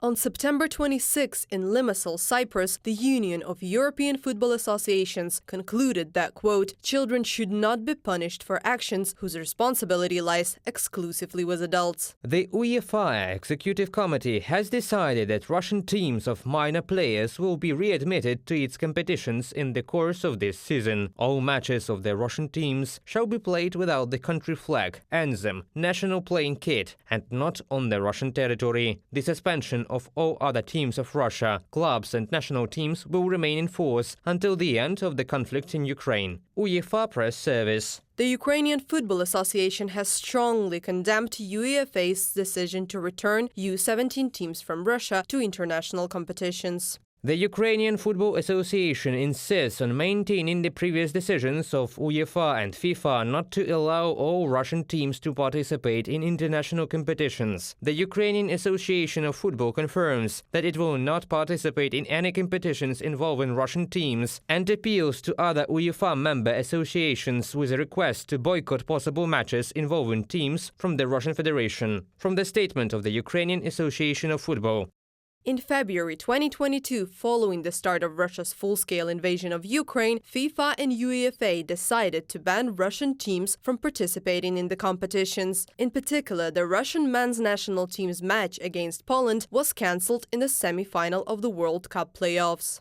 On September 26 in Limassol, Cyprus, the Union of European Football Associations concluded that, quote, children should not be punished for actions whose responsibility lies exclusively with adults. The UEFA Executive Committee has decided that Russian teams of minor players will be readmitted to its competitions in the course of this season. All matches of the Russian teams shall be played without the country flag, anthem, national playing kit, and not on the Russian territory. The suspension of all other teams of Russia, clubs and national teams will remain in force until the end of the conflict in Ukraine. UEFA Press Service. The Ukrainian Football Association has strongly condemned UEFA's decision to return U17 teams from Russia to international competitions. The Ukrainian Football Association insists on maintaining the previous decisions of UEFA and FIFA not to allow all Russian teams to participate in international competitions. The Ukrainian Association of Football confirms that it will not participate in any competitions involving Russian teams and appeals to other UEFA member associations with a request to boycott possible matches involving teams from the Russian Federation. From the statement of the Ukrainian Association of Football. In February 2022, following the start of Russia's full-scale invasion of Ukraine, FIFA and UEFA decided to ban Russian teams from participating in the competitions. In particular, the Russian men's national team's match against Poland was cancelled in the semi-final of the World Cup playoffs.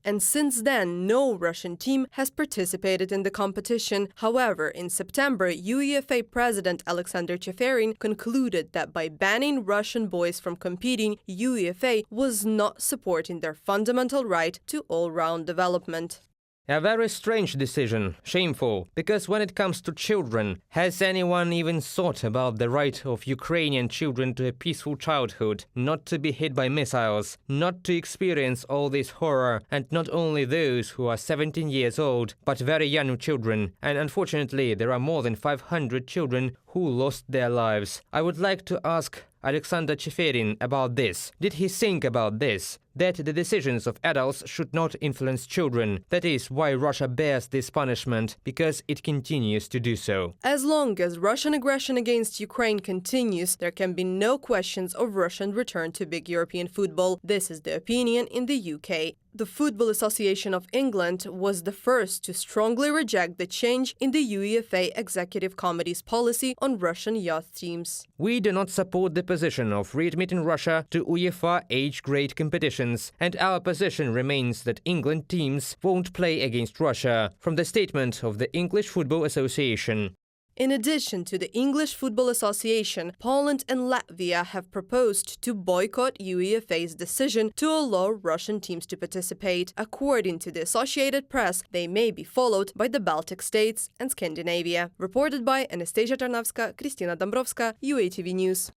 And since then, no Russian team has participated in the competition. However, in September, UEFA President Alexander Cheferin concluded that by banning Russian boys from competing, UEFA was not supporting their fundamental right to all-round development. A very strange decision, shameful, because when it comes to children, has anyone even thought about the right of Ukrainian children to a peaceful childhood, not to be hit by missiles, not to experience all this horror, and not only those who are 17 years old, but very young children, and unfortunately there are more than 500 children who lost their lives. I would like to ask Alexander Cheferin about this. Did he think about this? That the decisions of adults should not influence children. That is why Russia bears this punishment, because it continues to do so. As long as Russian aggression against Ukraine continues, there can be no questions of Russian return to big European football. This is the opinion in the UK. The Football Association of England was the first to strongly reject the change in the UEFA Executive Committee's policy on Russian youth teams. We do not support the position of readmitting Russia to UEFA age-grade competitions, and our position remains that England teams won't play against Russia, from the statement of the English Football Association. In addition to the English Football Association, Poland and Latvia have proposed to boycott UEFA's decision to allow Russian teams to participate. According to the Associated Press, they may be followed by the Baltic states and Scandinavia. Reported by Anastasia Tarnavska, Kristina Dombrovska, UATV News.